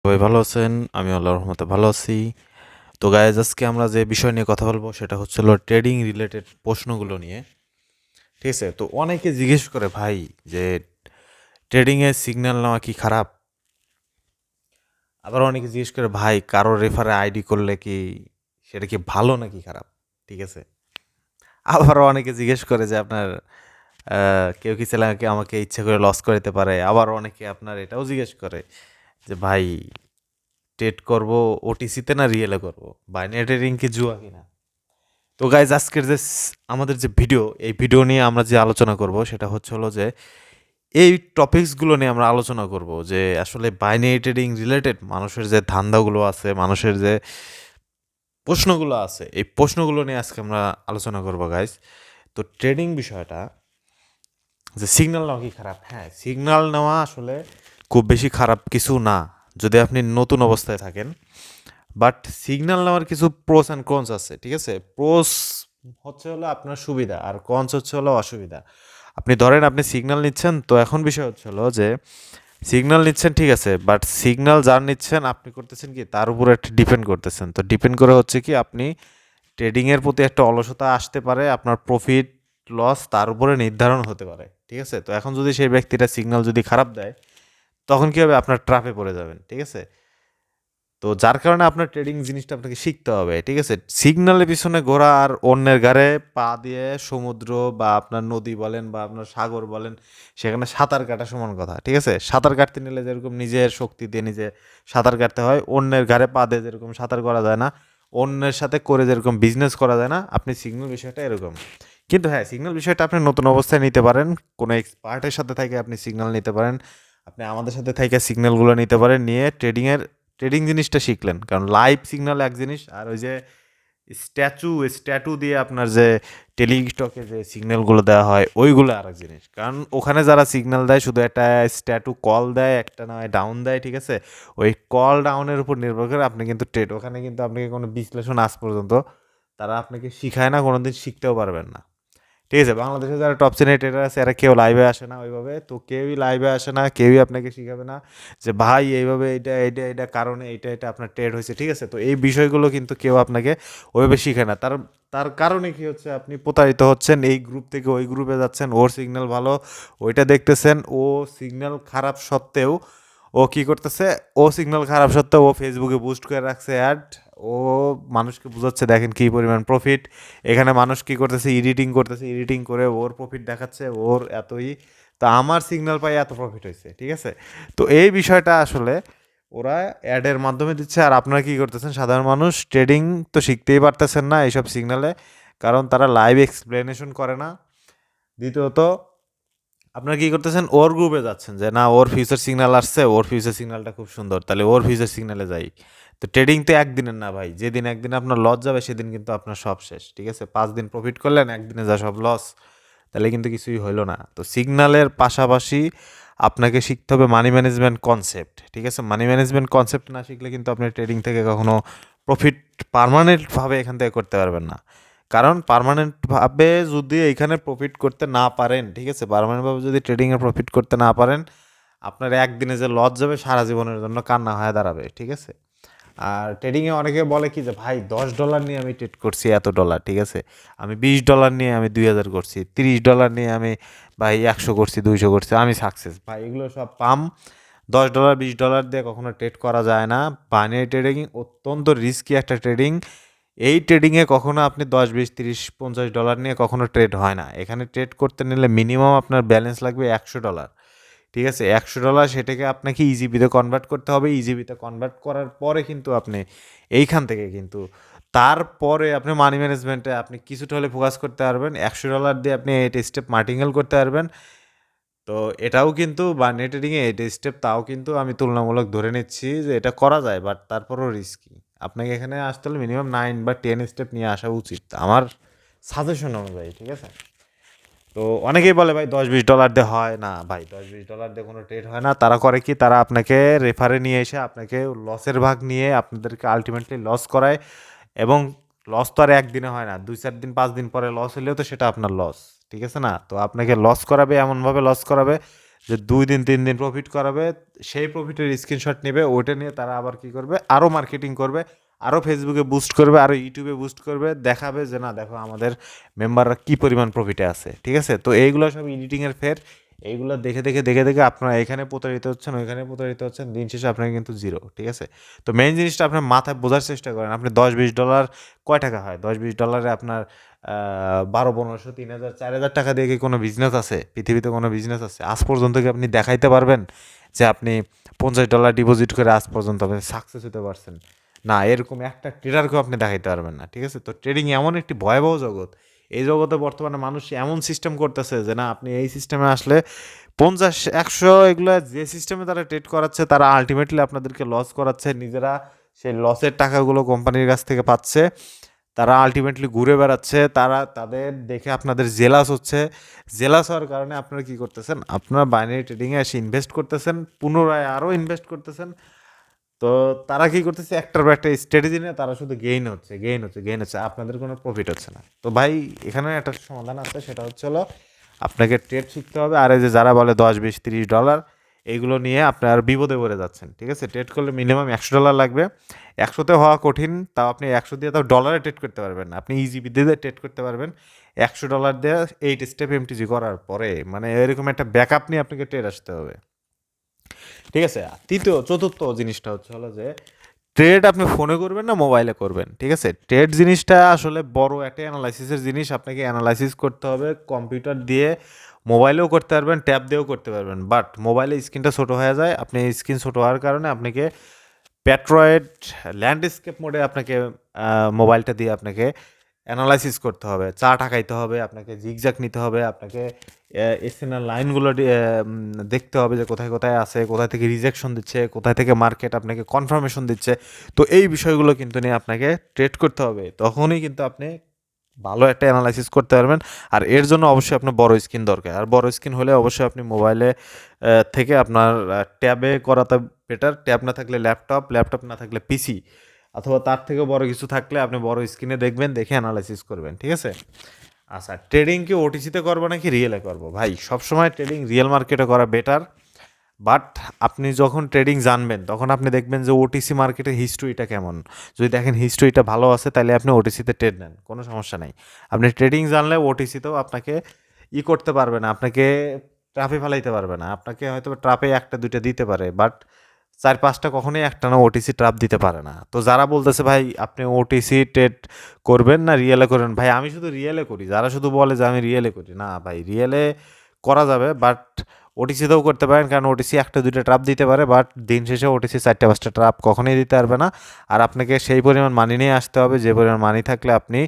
সবাই ভালো আছেন? আমি আল্লাহর রহমতে ভালো আছি। তো গাইজ আজকে আমরা যে বিষয় নিয়ে কথা বলবো সেটা হচ্ছে হলো ট্রেডিং রিলেটেড প্রশ্নগুলো নিয়ে। ঠিক আছে? তো অনেকে জিজ্ঞেস করে ভাই যে ট্রেডিংয়ে সিগন্যাল নেওয়া কি খারাপ? আবার অনেকে জিজ্ঞেস করে ভাই কারো রেফারে আইডি করলে কি সেটা কি ভালো নাকি খারাপ? ঠিক আছে? আবারও অনেকে জিজ্ঞেস করে যে আপনার কেউ কি চাইলে আমাকে ইচ্ছে করে লস করে দিতে পারে। আবার অনেকে আপনার এটাও জিজ্ঞেস করে যে ভাই ট্রেড করব ওটিসিতে না রিয়েলে করব? বাইনারি ট্রেডিং কি জুয়া কিনা? তো গাইজ আজকের যে আমাদের যে ভিডিও এই ভিডিও নিয়ে আমরা যে আলোচনা করব সেটা হচ্ছে হলো যে এই টপিকসগুলো নিয়ে আমরা আলোচনা করব যে আসলে বাইনারি ট্রেডিং রিলেটেড মানুষের যে ধান্দাগুলো আছে, মানুষের যে প্রশ্নগুলো আছে, এই প্রশ্নগুলো নিয়ে আজকে আমরা আলোচনা করব গাইজ। তো ট্রেডিং বিষয়টা যে সিগন্যাল নেওয়া কি খারাপ? হ্যাঁ, সিগন্যাল নেওয়া আসলে খুব বেশি খারাপ কিছু না যদি আপনি নতুন অবস্থায় থাকেন। বাট সিগন্যাল নেওয়ার কিছু প্রোস অ্যান্ড কনস আছে, ঠিক আছে? প্রোস হচ্ছে হলো আপনার সুবিধা আর কনস হচ্ছে হলো অসুবিধা। আপনি ধরেন আপনি সিগন্যাল নিচ্ছেন, তো এখন বিষয় হচ্ছে হলো যে সিগন্যাল নিচ্ছেন ঠিক আছে, বাট সিগন্যাল যার নিচ্ছেন আপনি করতেছেন কি তার উপরে একটা ডিপেন্ড করতেছেন। তো ডিপেন্ড করে হচ্ছে কি আপনি ট্রেডিংয়ের প্রতি একটা অলসতা আসতে পারে, আপনার প্রফিট লস তার উপরে নির্ধারণ হতে পারে, ঠিক আছে? তো এখন যদি সেই ব্যক্তিটা সিগন্যাল যদি খারাপ দেয় তখন কী হবে? আপনার ট্রাপে পড়ে যাবেন, ঠিক আছে? তো যার কারণে আপনার ট্রেডিং জিনিসটা আপনাকে শিখতে হবে, ঠিক আছে? সিগন্যালের পিছনে ঘোরা আর অন্যের ঘাড়ে পা দিয়ে সমুদ্র বা আপনার নদী বলেন বা আপনার সাগর বলেন, সেখানে সাঁতার কাটা সমান কথা, ঠিক আছে? সাঁতার কাটতে নিলে যেরকম নিজের শক্তি দিয়ে নিজে সাঁতার কাটতে হয়, অন্যের ঘাড়ে পা দিয়ে যেরকম সাঁতার করা যায় না, অন্যের সাথে করে যেরকম বিজনেস করা যায় না, আপনি সিগন্যাল বিষয়টা এরকম। কিন্তু হ্যাঁ, সিগন্যাল বিষয়টা আপনি নতুন অবস্থায় নিতে পারেন, কোনো এক্সপার্টের সাথে থেকে আপনি সিগন্যাল নিতে পারেন, আপনি আমাদের সাথে থেকে সিগন্যালগুলো নিতে পারেন, নিয়ে ট্রেডিং জিনিসটা শিখলেন। কারণ লাইভ সিগন্যাল এক জিনিস, আর ওই যে স্ট্যাটু দিয়ে আপনার যে টেলিস্টকে যে সিগন্যালগুলো দেওয়া হয় ওইগুলো আর এক জিনিস। কারণ ওখানে যারা সিগন্যাল দেয় শুধু একটা স্ট্যাটু কল দেয়, একটা না হয় ডাউন দেয়, ঠিক আছে? ওই কল ডাউনের উপর নির্ভর করে আপনি কিন্তু ট্রেড, ওখানে কিন্তু আপনাকে কোনো বিশ্লেষণ আজ পর্যন্ত তারা আপনাকে শিখায় না, কোনোদিন শিখতেও পারবেন না। ঠিক আছে, বাংলাদেশে যারা টপ সিনে ট্রেডার আছে এরা কেউ লাইভে আসে না ওইভাবে, তো কেউই লাইভে আসে না, কেউই আপনাকে শিখাবে না যে ভাই এইভাবে এটা এটা এটা কারণে এটা এটা আপনার ট্রেড হয়েছে, ঠিক আছে? তো এই বিষয়গুলো কিন্তু কেউ আপনাকে ওইভাবে শিখায় না। তার তার কারণে কি হচ্ছে? আপনি প্রতারিত হচ্ছেন, এই গ্রুপ থেকে ওই গ্রুপে যাচ্ছেন, ওর সিগন্যাল ভালো ওইটা দেখতেছেন, ও সিগন্যাল খারাপ সত্ত্বেও ও কি করতেছে? ও সিগন্যাল খারাপ সত্ত্বেও ও ফেসবুকে বুস্ট করে রাখছে অ্যাড, ও মানুষকে বোঝাচ্ছে দেখেন কী পরিমাণ প্রফিট। এখানে মানুষ কী করতেছে? এডিটিং করতেছে, এডিটিং করে ওর প্রফিট দেখাচ্ছে, ওর এতই, তো আমার সিগন্যাল পাই এত প্রফিট হয়েছে, ঠিক আছে? তো এই বিষয়টা আসলে ওরা অ্যাডের মাধ্যমে দিচ্ছে, আর আপনারা কী করতেছেন? সাধারণ মানুষ ট্রেডিং তো শিখতেই পারতেছেন না এইসব সিগন্যালে, কারণ তারা লাইভ এক্সপ্লেনেশন করে না। দ্বিতীয়ত আপনারা কি করতেছেন? ওর গ্রুপে যাচ্ছেন যে না ওর ফিউচার সিগন্যাল আসছে, ওর ফিউচার সিগন্যালটা খুব সুন্দর, তাহলে ওর ফিউচার সিগন্যালে যাই। তো ট্রেডিং তো একদিনের না ভাই, যেদিন একদিন আপনার লস যাবে সেদিন কিন্তু আপনার সব শেষ, ঠিক আছে? 5 দিন প্রফিট করলেন, একদিনে যা সব লস, তাহলে কিন্তু কিছুই হইলো না। তো সিগন্যালের পাশাপাশি আপনাকে শিখতে হবে মানি ম্যানেজমেন্ট কনসেপ্ট, ঠিক আছে? মানি ম্যানেজমেন্ট কনসেপ্ট না শিখলে কিন্তু আপনি ট্রেডিং থেকে কখনো প্রফিট পার্মানেন্টভাবে এখান থেকে করতে পারবেন না। কারণ পার্মানেন্টভাবে যদি এইখানে প্রফিট করতে না পারেন, ঠিক আছে? পার্মানেন্টভাবে যদি ট্রেডিংয়ে প্রফিট করতে না পারেন, আপনার একদিনে যে লস যাবে সারা জীবনের জন্য কান্না হয়ে দাঁড়াবে, ঠিক আছে? আর ট্রেডিংয়ে অনেকে বলে কি যে ভাই $10 নিয়ে আমি ট্রেড করছি এত ডলার, ঠিক আছে? আমি $20 নিয়ে আমি 2000 করছি, $30 নিয়ে আমি ভাই 100 করছি, 200 করছি, আমি সাকসেস। ভাই এগুলো সব পাম। $10 $20 দিয়ে কখনো ট্রেড করা যায় না। বাইনারি ট্রেডিং অত্যন্ত রিস্কি একটা ট্রেডিং। এই ট্রেডিংয়ে কখনো আপনি 10 20 30 50 ডলার নিয়ে কখনো ট্রেড হয় না। এখানে ট্রেড করতে নিলে মিনিমাম আপনার ব্যালেন্স লাগবে $100, ঠিক আছে? $100 সেটাকে আপনাকে ইজিবিতে কনভার্ট করতে হবে। ইজিবিতে কনভার্ট করার পরে কিন্তু আপনি এইখান থেকে কিন্তু তারপরে আপনি মানি ম্যানেজমেন্টে আপনি কিছুটা হলে ফোকাস করতে পারবেন। $100 দিয়ে আপনি 8 স্টেপ মার্টিঙ্গেল করতে পারবেন। তো এটাও কিন্তু বা নেট ট্রেডিংয়ে 8 স্টেপ, তাও কিন্তু আমি তুলনামূলক ধরে নিচ্ছি যে এটা করা যায়, বাট তারপরও রিস্কি। আপনাকে এখানে আসতে হলে মিনিমাম 9 বা 10 স্টেপ নিয়ে আসা উচিত আমার সাজেশন অনুযায়ী, ঠিক আছে? তো অনেকেই বলে ভাই $10 20 দিয়ে হয় না। ভাই $10 20 দিয়ে কোনো ট্রেড হয় না। তারা করে কি? তারা আপনাকে রেফারে নিয়ে এসে আপনাকে লসের ভাগ নিয়ে আপনাদেরকে আলটিমেটলি লস করায়, এবং লস তো আর একদিনে হয় না, 2 4 দিন 5 দিন পরে লস হলেও তো সেটা আপনার লস, ঠিক আছে না? তো আপনাকে লস করাবে, এমনভাবে লস করাবে যে 2 দিন 3 দিন প্রফিট করাবে, সেই প্রফিটের স্ক্রিনশট নেবে, ওইটা নিয়ে তারা আবার কী করবে, আরও মার্কেটিং করবে, আরও ফেসবুকে বুস্ট করবে, আরও ইউটিউবে বুস্ট করবে, দেখাবে যে না দেখো আমাদের মেম্বাররা কী পরিমাণ প্রফিটে আছে। ঠিক আছে, তো এইগুলো সব এডিটিংয়ের ফের, এইগুলো দেখে দেখে দেখে দেখে আপনারা এখানে প্রতারিত হচ্ছেন, ওইখানে প্রতারিত হচ্ছেন, দিন শেষে আপনার কিন্তু জিরো। ঠিক আছে, তো মেইন জিনিসটা আপনার মাথায় বোঝার চেষ্টা করেন। আপনি $10-20 কয় টাকা হয়? $10-20 আপনার 12-1500-3000-4000 টাকা দিয়ে কি কোনো বিজনেস আছে? পৃথিবীতে কোনো বিজনেস আছে? আজ পর্যন্ত কি আপনি দেখাইতে পারবেন যে আপনি $50 ডিপোজিট করে আজ পর্যন্ত আপনি সাকসেস হতে পারছেন? না, এরকম একটা ট্রেডারকেও আপনি দেখাইতে পারবেন না। ঠিক আছে, তো ট্রেডিং এমন একটি ভয়াবহ জগৎ, এই জগতে বর্তমানে মানুষ এমন সিস্টেম করতেছে যে না আপনি এই সিস্টেমে আসলে 50-100 এগুলো যে সিস্টেমে তারা ট্রেড করাচ্ছে, তারা আলটিমেটলি আপনাদেরকে লস করাচ্ছে, নিজেরা সেই লসের টাকাগুলো কোম্পানির কাছ থেকে পাচ্ছে, তারা আলটিমেটলি ঘুরে বেড়াচ্ছে, তারা তাদের দেখে আপনাদের জেলাস হচ্ছে। জেলাস হওয়ার কারণে আপনারা কী করতেছেন, আপনারা বাইনারি ট্রেডিংয়ে এসে ইনভেস্ট করতেছেন, পুনরায় আরও ইনভেস্ট করতেছেন। তো তারা কী করতেছে, একটার পর একটা স্ট্র্যাটেজি নিয়ে তারা শুধু গেইন হচ্ছে, আপনাদের কোনো প্রফিট হচ্ছে না। তো ভাই এখানে একটা সমাধান আছে, সেটা হচ্ছে হলো আপনাকে ট্রেড শিখতে হবে। আর এই যে যারা বলে $10-20-30 এইগুলো নিয়ে আপনার বিপদে পড়ে যাচ্ছেন। ঠিক আছে, ট্রেড করলে মিনিমাম $100 লাগবে। 100তে হওয়া কঠিন, তাও আপনি 100 দিয়ে তাও ডলারে ট্রেড করতে পারবেন না। আপনি ইজি বিদ্যুতে ট্রেড করতে পারবেন $100 দিয়ে 8 স্টেপ এমটিজি করার পরে। মানে এরকম একটা ব্যাকআপ নিয়ে আপনাকে ট্রেড আসতে হবে। ঠিক আছে, চতুর্থ জিনিসটা হচ্ছে হলো যে ট্রেড আপনি ফোনে করবেন না মোবাইলে করবেন। ঠিক আছে, ট্রেড জিনিসটা আসলে বড় একটা অ্যানালাইসিসের জিনিস, আপনাকে অ্যানালাইসিস করতে হবে কম্পিউটার দিয়ে, মোবাইলেও করতে পারবেন, ট্যাব দিয়েও করতে পারবেন। বাট মোবাইলে স্ক্রিনটা ছোটো হয়ে যায়, আপনি স্ক্রিন ছোটো হওয়ার কারণে আপনাকে প্যাট্রয়েড ল্যান্ডস্কেপ মোডে আপনাকে মোবাইলটা দিয়ে আপনাকে অ্যানালাইসিস করতে হবে, চার্ট আঁকাইতে হবে, আপনাকে জিগজ্যাগ নিতে হবে, আপনাকে এসএনআর লাইনগুলো দেখতে হবে যে কোথায় কোথায় আছে, কোথায় থেকে রিজেকশন দিচ্ছে, কোথায় থেকে মার্কেট আপনাকে কনফার্মেশন দিচ্ছে। তো এই বিষয়গুলো কিন্তু নিয়ে আপনাকে ট্রেড করতে হবে, তখনই কিন্তু আপনি ভালো একটা অ্যানালাইসিস করতে পারবেন। আর এর জন্য অবশ্যই আপনার বড় স্ক্রিন দরকার, আর বড় স্ক্রিন হলে অবশ্যই আপনি মোবাইলে থেকে আপনার ট্যাবে করাতে বেটার। ট্যাব না থাকলে ল্যাপটপ, ল্যাপটপ না থাকলে পিসি, অথবা তার থেকেও বড় কিছু থাকলে আপনি বড় স্ক্রিনে দেখবেন, দেখে অ্যানালাইসিস করবেন। ঠিক আছে, আচ্ছা ট্রেডিং কি ওটিসিতে করবো নাকি রিয়েলে করবো? ভাই সবসময় ট্রেডিং রিয়েল মার্কেটে করা বেটার। বাট আপনি যখন ট্রেডিং জানবেন তখন আপনি দেখবেন যে ওটিসি মার্কেটের হিস্ট্রিটা কেমন। যদি দেখেন হিস্ট্রিটা ভালো আছে, তাহলে আপনি ওটিসিতে ট্রেড নেন, কোনো সমস্যা নেই। আপনি ট্রেডিং জানলে ওটিসিতেও আপনাকে করতে পারবে না, আপনাকে ট্রাফে ফেলাইতে পারবে না। আপনাকে হয়তো ট্রাপে একটা দুইটা দিতে পারে, বাট 4-5টা কখনোই একটানা ওটিসি ট্রাপ দিতে পারে না। তো যারা বলতেছে ভাই আপনি ওটিসি ট্রেড করবেন না রিয়েলে করবেন, ভাই আমি শুধু রিয়েলে করি। যারা শুধু বলে যে আমি রিয়েলে করি, না ভাই রিয়েলে করা যাবে, বাট ওটিসিতেও করতে পারেন, কারণ ওটিসি একটা দুইটা ট্রাপ দিতে পারে, বাট দিন শেষে ওটিসি 4-5টা ট্রাপ কখনোই দিতে পারবে না। আর আপনাকে সেই পরিমাণ মানি নিয়ে আসতে হবে, যে পরিমাণ মানি থাকলে আপনি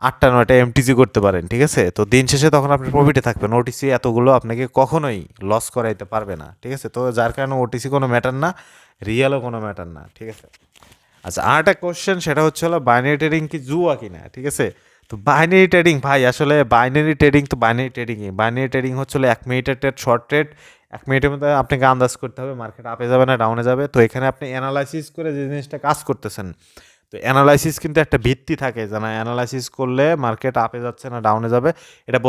8টা-9টা এমটিজি করতে পারেন। ঠিক আছে, তো দিন শেষে তখন আপনি প্রফিটে থাকবেন। ওটিসি এতগুলো আপনাকে কখনোই লস করাইতে পারবে না। ঠিক আছে, তো যার কারণে ওটিসি কোনো ম্যাটার না, রিয়েলও কোনো ম্যাটার না। ঠিক আছে, আচ্ছা আর একটা কোশ্চেন, সেটা হচ্ছে হলো বাইনারি ট্রেডিং কি জুয়া কিনা? ঠিক আছে, তো বাইনারি ট্রেডিং ভাই আসলে বাইনারি ট্রেডিং তো বাইনারি ট্রেডিং হচ্ছে হলো 1 মিনিটের ট্রেড, শর্ট ট্রেড। 1 মিনিটের মধ্যে আপনাকে আন্দাজ করতে হবে মার্কেট আপে যাবে না ডাউনে যাবে। তো এখানে আপনি অ্যানালাইসিস করে যে জিনিসটা কাজ করতেছেন, তো অ্যানালাইসিস কিন্তু একটা ভিত্তি থাকে যে না অ্যানালাইসিস করলে মার্কেট আপে যাচ্ছে না ডাউনে যাবে, এটা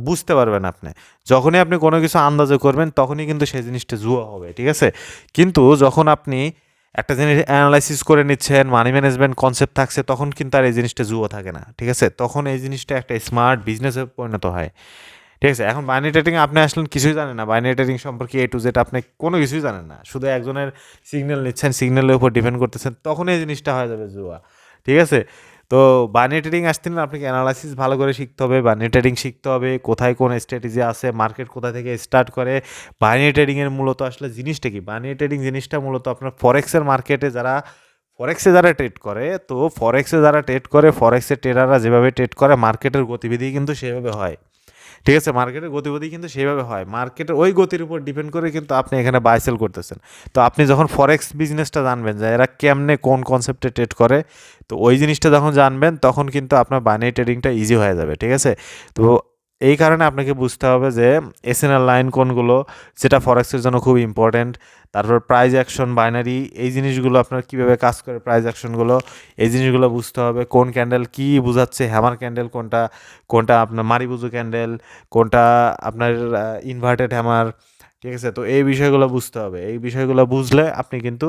বুঝতে পারবেন আপনি। যখনই আপনি কোনো কিছু আন্দাজে করবেন তখনই কিন্তু সেই জিনিসটা জুয়া হবে। ঠিক আছে, কিন্তু যখন আপনি একটা জিনিস অ্যানালাইসিস করে নিচ্ছেন, মানি ম্যানেজমেন্ট কনসেপ্ট থাকছে, তখন কিন্তু আর এই জিনিসটা জুয়া থাকে না। ঠিক আছে, তখন এই জিনিসটা একটা স্মার্ট বিজনেসে পরিণত হয়। ঠিক আছে, এখন বাইনারি ট্রেডিং আপনি আসলেন কিছুই জানেন না, বাইনারি ট্রেডিং সম্পর্কে এ টু জেড আপনি কোনো কিছুই জানেন না, শুধু একজনের সিগন্যাল নিচ্ছেন, সিগন্যালের উপর ডিপেন্ড করতেছেন, তখন এই জিনিসটা হয়ে যাবে জুয়া। ঠিক আছে, তো বাইনারি ট্রেডিং আসতে না আপনাকে অ্যানালাইসিস ভালো করে শিখতে হবে, বাইনারি ট্রেডিং শিখতে হবে, কোথায় কোন স্ট্র্যাটেজি আছে, মার্কেট কোথা থেকে স্টার্ট করে। বাইনারি ট্রেডিংয়ের মূলত আসলে জিনিসটা কি, বাইনারি ট্রেডিং জিনিসটা মূলত আপনার ফরেক্সের মার্কেটে যারা ট্রেড করে, তো ফরেক্সের ট্রেডাররা যেভাবে ট্রেড করে মার্কেটের গতিবিধি কিন্তু সেভাবে হয়। ঠিক আছে, মার্কেটের গতিবিধি কিন্তু সেইভাবে হয়, মার্কেটের ওই গতির উপর ডিপেন্ড করে কিন্তু আপনি এখানে বাই সেল করতেছেন। তো আপনি যখন ফরেক্স বিজনেসটা জানবেন যে এরা কেমনে কোন কনসেপ্টে ট্রেড করে, তো ওই জিনিসটা যখন জানবেন তখন কিন্তু আপনার বাইনারি ট্রেডিংটা ইজি হয়ে যাবে। ঠিক আছে, তো এই কারণে আপনাকে বুঝতে হবে যে এসএনআর লাইন কোনগুলো, যেটা ফরেক্সের জন্য খুব ইম্পর্ট্যান্ট। তারপর প্রাইজ অ্যাকশন, বাইনারি, এই জিনিসগুলো আপনার কীভাবে কাজ করে, প্রাইজ অ্যাকশনগুলো, এই জিনিসগুলো বুঝতে হবে। কোন ক্যান্ডেল কী বোঝাচ্ছে, হ্যামার ক্যান্ডেল কোনটা, কোনটা আপনার মারিবুজু ক্যান্ডেল, কোনটা আপনার ইনভার্টেড হ্যামার, ঠিক আছে? তো এই বিষয়গুলো বুঝতে হবে। এই বিষয়গুলো বুঝলে আপনি কিন্তু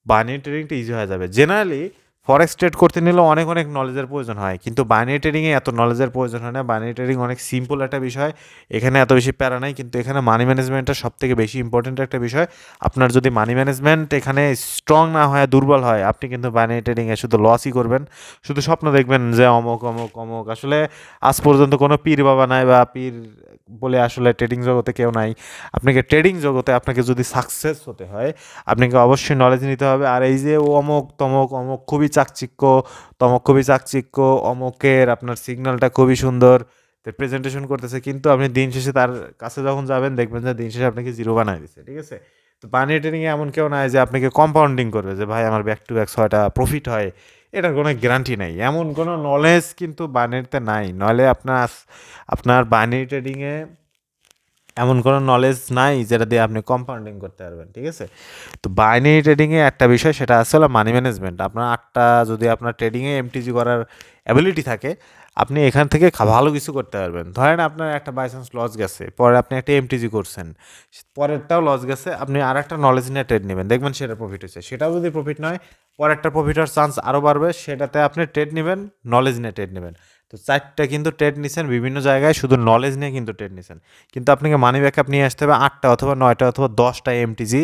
বাইনারি ট্রেডিংটা ইজি হয়ে যাবে। জেনারেলি ফরেক্স ট্রেড করতে নিলেও অনেক, অনেক নলেজের প্রয়োজন হয়। কিন্তু বাইনারি ট্রেডিংয়ে এত নলেজের প্রয়োজন হয় না। বাইনারি ট্রেডিং অনেক সিম্পল একটা বিষয়। এখানে এত বেশি প্যারা নাই। কিন্তু এখানে মানি ম্যানেজমেন্টটা সবথেকে বেশি ইম্পোর্টেন্ট একটা বিষয়। আপনার যদি মানি ম্যানেজমেন্ট এখানে স্ট্রং না হয়, দুর্বল হয়, আপনি কিন্তু বাইনারি ট্রেডিংয়ে শুধু লসই করবেন। শুধু স্বপ্ন দেখবেন যে অমুক, অমুক, অমুক। আসলে আজ পর্যন্ত কোনো পীর বাবা নাই বা পীর বলে আসলে ট্রেডিং জগতে কেউ নাই। আপনাকে ট্রেডিং জগতে আপনাকে যদি সাকসেস হতে হয় আপনাকে অবশ্যই নলেজ নিতে হবে। আর এই যে ও অমুক তমক অমুক খুবই চাকচিক্য, তমক খুবই চাকচিক্য, অমুকের আপনার সিগন্যালটা খুবই সুন্দর প্রেজেন্টেশন করতেছে, কিন্তু আপনি দিন শেষে তার কাছে যখন যাবেন দেখবেন যে দিন শেষে আপনাকে জিরো বানায় দিচ্ছে। ঠিক আছে? তো বানি ট্রেনিংয়ে এমন কেউ নাই যে আপনাকে কম্পাউন্ডিং করবে যে ভাই আমার ব্যাক টু ব্যাক 6টা প্রফিট হয়, এটার কোনো গ্যারান্টি নাই। এমন কোনো নলেজ কিন্তু বানিতে নাই। নইলে আপনার আপনার বানি ট্রেডিংয়ে এমন কোনো নলেজ নাই যেটা দিয়ে আপনি কম্পাউন্ডিং করতে পারবেন। ঠিক আছে? তো বাইনারি ট্রেডিংয়ে একটা বিষয় সেটা আছে হলো মানি ম্যানেজমেন্ট। আপনার 8টা যদি আপনার ট্রেডিংয়ে এমটিজি করার অ্যাবিলিটি থাকে, আপনি এখান থেকে ভালো কিছু করতে পারবেন। ধরেন আপনার একটা বাই চান্স লস গেছে, পরে আপনি একটা এমটিজি করছেন, পরেরটাও লস গেছে, আপনি আর একটা নলেজ নিয়ে ট্রেড নেবেন, দেখবেন সেটা প্রফিট হয়েছে। সেটাও যদি প্রফিট নয়, পরেরটা প্রফিট হওয়ার চান্স আরও বাড়বে, সেটাতে আপনি ট্রেড নেবেন, নলেজ নিয়ে ট্রেড নেবেন। তো 4টা কিন্তু ট্রেড নিছেন বিভিন্ন জায়গায়, শুধু নলেজ নিয়ে কিন্তু ট্রেড নিছেন। কিন্তু আপনাকে মানি ব্যাকআপ নিয়ে আসতে হবে 8টা অথবা 9টা অথবা 10টা এমটিজি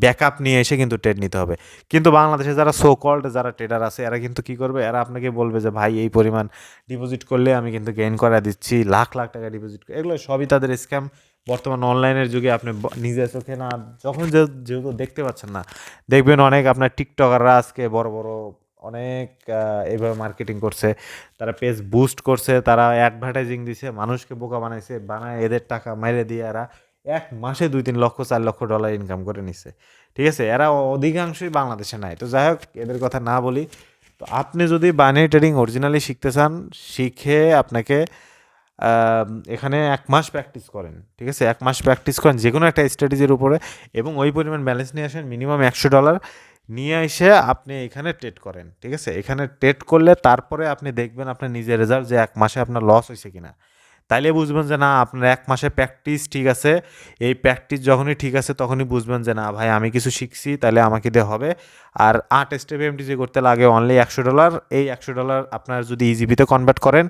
ব্যাকআপ নিয়ে এসে কিন্তু ট্রেড নিতে হবে। কিন্তু বাংলাদেশে যারা সো কল্ড যারা ট্রেডার আছে এরা কিন্তু কি করবে, এরা আপনাকে বলবে যে ভাই এই পরিমাণ ডিপোজিট করলে আমি কিন্তু গেইন করা দিচ্ছি, লাখ লাখ টাকা ডিপোজিট, এগুলো সবই তাদের স্ক্যাম। বর্তমান অনলাইনের যুগে আপনি নিজের চোখে না যখন যেহেতু দেখতে পাচ্ছেন না, দেখবেন অনেক আপনার টিকটকাররা আজকে বড় বড় অনেক এইভাবে মার্কেটিং করছে, তারা পেজ বুস্ট করছে, তারা অ্যাডভার্টাইজিং দিছে, মানুষকে বোকা বানাইছে, বানায় এদের টাকা মেরে দিয়ে এরা 1 মাসে 2-3 লক্ষ 4 লক্ষ ডলার ইনকাম করে নিছে। ঠিক আছে? এরা অধিকাংশই বাংলাদেশে নাই। তো যাই হোক এদের কথা না বলি। তো আপনি যদি বাইনারি ট্রেডিং অরিজিনালি শিখতে চান, শিখে আপনাকে এখানে 1 মাস প্র্যাকটিস করেন। ঠিক আছে? 1 মাস প্র্যাকটিস করেন যে কোনো একটা স্ট্র্যাটেজির উপরে, এবং ওই পরিমাণ ব্যালেন্স নিয়ে আসেন মিনিমাম $100 নিয়ে এসে আপনি এখানে ট্রেড করেন। ঠিক আছে? এখানে ট্রেড করলে তারপরে আপনি দেখবেন আপনার নিজের রেজাল্ট যে 1 মাসে আপনার লস হয়েছে কিনা। তাইলে বুঝবেন যে না আপনার 1 মাসে প্র্যাকটিস ঠিক আছে। এই প্র্যাকটিস যখনই ঠিক আছে তখনই বুঝবেন যে না ভাই আমি কিছু শিখছি, তাহলে আমাকে দিয়ে হবে। আর 8 স্টেপ এমটিজি করতে লাগে অনলি $100। এই $100 আপনার যদি ইজিবিতে কনভার্ট করেন,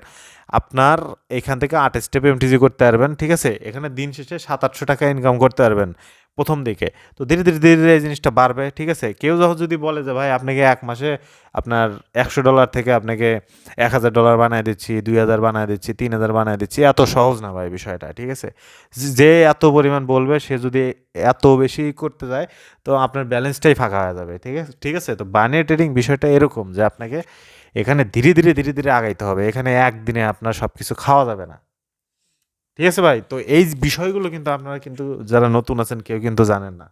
আপনার এখান থেকে 8 স্টেপ এমটিজি করতে পারবেন। ঠিক আছে? এখানে দিন শেষে 700-800 টাকা ইনকাম করতে পারবেন প্রথম দিকে। তো ধীরে ধীরে ধীরে ধীরে এই জিনিসটা বাড়বে। ঠিক আছে? কেউ যখন যদি বলে যে ভাই আপনাকে 1 মাসে আপনার $100 থেকে আপনাকে $1000 বানায় দিচ্ছি, 2000 বানায় দিচ্ছি, 3000 বানায় দিচ্ছি, এত সহজ না ভাই বিষয়টা। ঠিক আছে? যে এত পরিমাণ বলবে সে যদি এত বেশি করতে যায় তো আপনার ব্যালেন্সটাই ফাঁকা হয়ে যাবে। ঠিক আছে? ঠিক আছে? তো বানিয়ে ট্রেডিং বিষয়টা এরকম যে আপনাকে এখানে ধীরে ধীরে ধীরে ধীরে আগাইতে হবে। এখানে একদিনে আপনার সব কিছু খাওয়া যাবে না। ঠিক আছে ভাই? তো এই বিষয়গুলো কিন্তু আপনারা কিন্তু যারা নতুন আছেন কেউ কিন্তু জানেন না।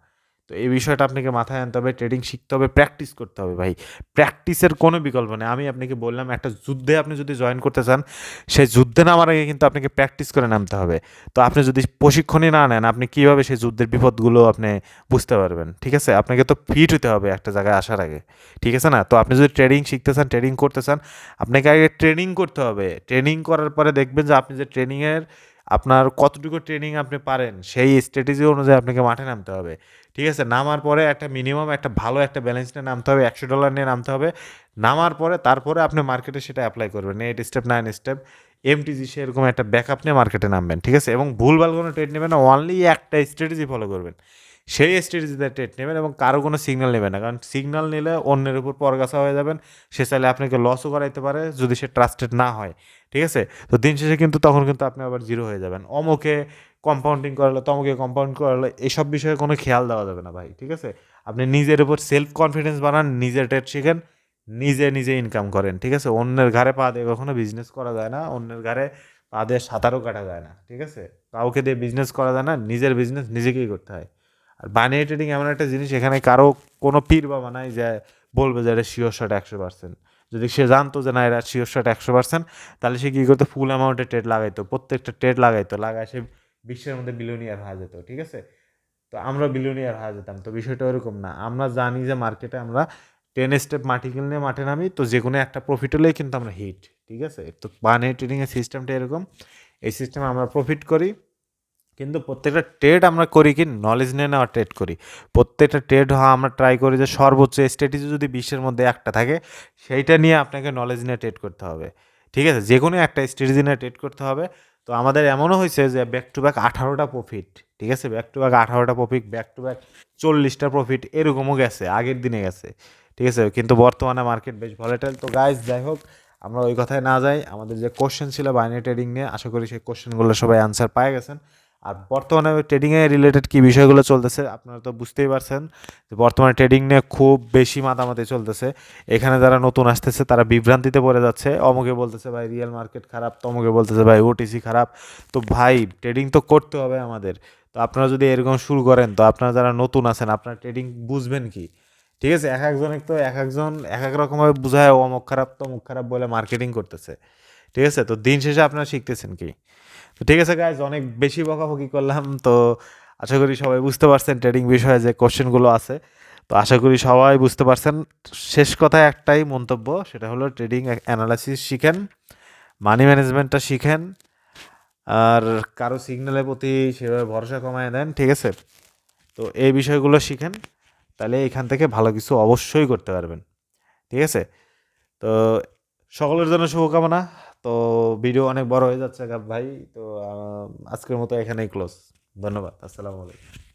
তো এই বিষয়টা আপনাকে মাথায় আনতে হবে, ট্রেডিং শিখতে হবে, প্র্যাকটিস করতে হবে ভাই। প্র্যাকটিসের কোনো বিকল্প নেই। আমি আপনাকে বললাম একটা যুদ্ধে আপনি যদি জয়েন করতে চান, সেই যুদ্ধে নামার আগে কিন্তু আপনাকে প্র্যাকটিস করে নামতে হবে। তো আপনি যদি প্রশিক্ষণই না নেন, আপনি কিভাবে সেই যুদ্ধের বিপদগুলো আপনি বুঝতে পারবেন? ঠিক আছে? আপনাকে তো ফিট হতে হবে একটা জায়গায় আসার আগে। ঠিক আছে না? তো আপনি যদি ট্রেডিং শিখতে চান, ট্রেডিং করতে চান, আপনাকে আগে ট্রেনিং করতে হবে। ট্রেনিং করার পরে দেখবেন যে আপনি যে ট্রেনিংয়ের আপনার কতটুকু ট্রেনিং আপনি পারেন সেই স্ট্র্যাটেজি অনুযায়ী আপনাকে মাঠে নামতে হবে। ঠিক আছে? নামার পরে একটা মিনিমাম একটা ভালো একটা ব্যালেন্স নিয়ে নামতে হবে, $100 নিয়ে নামতে হবে। নামার পরে তারপরে আপনি মার্কেটে সেটা অ্যাপ্লাই করবেন। 8 স্টেপ 9 স্টেপ এমটিজি সেরকম একটা ব্যাকআপ নিয়ে মার্কেটে নামবেন। ঠিক আছে? এবং ভুলভাল কোনো ট্রেড নেবেন না, অনলি একটা স্ট্র্যাটেজি ফলো করবেন। সেই স্ট্র্যাটেজিতে ট্রেড নেবেন এবং কারো কোনো সিগন্যাল নেবেন না, কারণ সিগন্যাল নিলে অন্যের উপর পরগাছা হয়ে যাবেন। সে চাইলে আপনাকে লসও করাইতে পারে যদি সে ট্রাস্টেড না হয়। ঠিক আছে? তো দিন শেষে কিন্তু তখন কিন্তু আপনি আবার জিরো হয়ে যাবেন। অমুকে কম্পাউন্ডিং করালো, তমুকে কম্পাউন্ড করালো, এসব বিষয়ে কোনো খেয়াল দেওয়া যাবে না ভাই। ঠিক আছে? আপনি নিজের উপর সেলফ কনফিডেন্স বানান, নিজের ট্রেড শিখেন, নিজে নিজে ইনকাম করেন। ঠিক আছে? অন্যের ঘাড়ে পা দিয়ে কখনো বিজনেস করা যায় না, অন্যের ঘাড়ে পা দিয়ে সাঁতারও কাটা যায় না। ঠিক আছে? কাউকে দিয়ে বিজনেস করা যায় না, নিজের বিজনেস নিজেকেই করতে হয়। আর বানিয়ে ট্রেডিং এমন একটা জিনিস, এখানে কারো কোনো পীর বাবা নাই যে বলবে যে এটা শিওর শট 100%। যদি সে জানতো যে না এটা শিওর শট 100%, তাহলে সে কী করতো, ফুল অ্যামাউন্টে ট্রেড লাগাইতো, প্রত্যেকটা ট্রেড লাগাইতো, লাগায় সে বিশ্বের মধ্যে বিলিয়নিয়ার হয়ে যেত। ঠিক আছে? তো আমরা বিলিয়নিয়ার হয়ে যেতাম। তো বিষয়টা ওরকম না। আমরা জানি যে মার্কেটে আমরা 10 স্টেপ মাটি কিনে মাঠে নামি, তো যে কোনো একটা প্রফিট হলেই কিন্তু আমরা হিট। ঠিক আছে? তো বানিয়ে ট্রেডিংয়ের সিস্টেমটা এরকম। এই সিস্টেমে আমরা প্রফিট করি, কিন্তু প্রত্যেকটা ট্রেড আমরা করি কি নলেজ নিয়ে নেওয়া ট্রেড করি। প্রত্যেকটা ট্রেড আমরা ট্রাই করি যে সর্বোচ্চ স্ট্র্যাটেজি যদি 20-এর মধ্যে একটা থাকে সেইটা নিয়ে আপনাকে নলেজ নিয়ে ট্রেড করতে হবে। ঠিক আছে? যেকোনো একটা স্ট্র্যাটেজি নিয়ে ট্রেড করতে হবে। তো আমাদের এমনও হয়েছে যে ব্যাক টু ব্যাক 18টা প্রফিট, ঠিক আছে? ব্যাক টু ব্যাক 18টা প্রফিট, ব্যাক টু ব্যাক 40টা প্রফিট এরকমও গেছে, আগের দিনে গেছে। ঠিক আছে? কিন্তু বর্তমানে মার্কেট বেশ ভলাটাইল। তো গাইস যাই হোক, আমরা ওই কথায় না যাই। আমাদের যে কোশ্চেন ছিল বাইনারি ট্রেডিং নিয়ে, আশা করি সেই কোশ্চেনগুলো সবাই আনসার পেয়ে গেছেন। আর বর্তমানে ট্রেডিংয়ে রিলেটেড কী বিষয়গুলো চলতেছে আপনারা তো বুঝতেই পারছেন যে বর্তমানে ট্রেডিং নিয়ে খুব বেশি মাতামাতি চলতেছে। এখানে যারা নতুন আসতেছে তারা বিভ্রান্তিতে পড়ে যাচ্ছে, অমুকে বলতেছে ভাই রিয়েল মার্কেট খারাপ, তমুকে বলতেছে ভাই ওটিসি খারাপ। তো ভাই ট্রেডিং তো করতে হবে আমাদের। তো আপনারা যদি এরকম শুরু করেন তো আপনারা যারা নতুন আছেন আপনারা ট্রেডিং বুঝবেন কি? ঠিক আছে, এক একজনের তো এক একজন এক এক রকমভাবে বুঝায় অমুক খারাপ তমুক খারাপ বলে মার্কেটিং করতেছে। ঠিক আছে, তো দিন শেষে আপনারা শিখতেছেন কি? তো ঠিক আছে গাইজ, অনেক বেশি বকাবকি করলাম। তো আশা করি সবাই বুঝতে পারছেন ট্রেডিং বিষয়ে যে কোশ্চেনগুলো আছে। তো আশা করি সবাই বুঝতে পারছেন। শেষ কথায় একটাই মন্তব্য, সেটা হলো ট্রেডিং অ্যানালাইসিস শিখেন, মানি ম্যানেজমেন্টটা শিখেন, আর কারো সিগন্যালের প্রতি সেভাবে ভরসা কমায় দেন। ঠিক আছে, তো এই বিষয়গুলো শিখেন, তাহলে এখান থেকে ভালো কিছু অবশ্যই করতে পারবেন। ঠিক আছে, তো সকলের জন্য শুভকামনা। তো ভিডিও অনেক বড় হয়ে যাচ্ছে ভাই। তো আজকের মতো এখানেই ক্লোজ। ধন্যবাদ, আসসালামু আলাইকুম।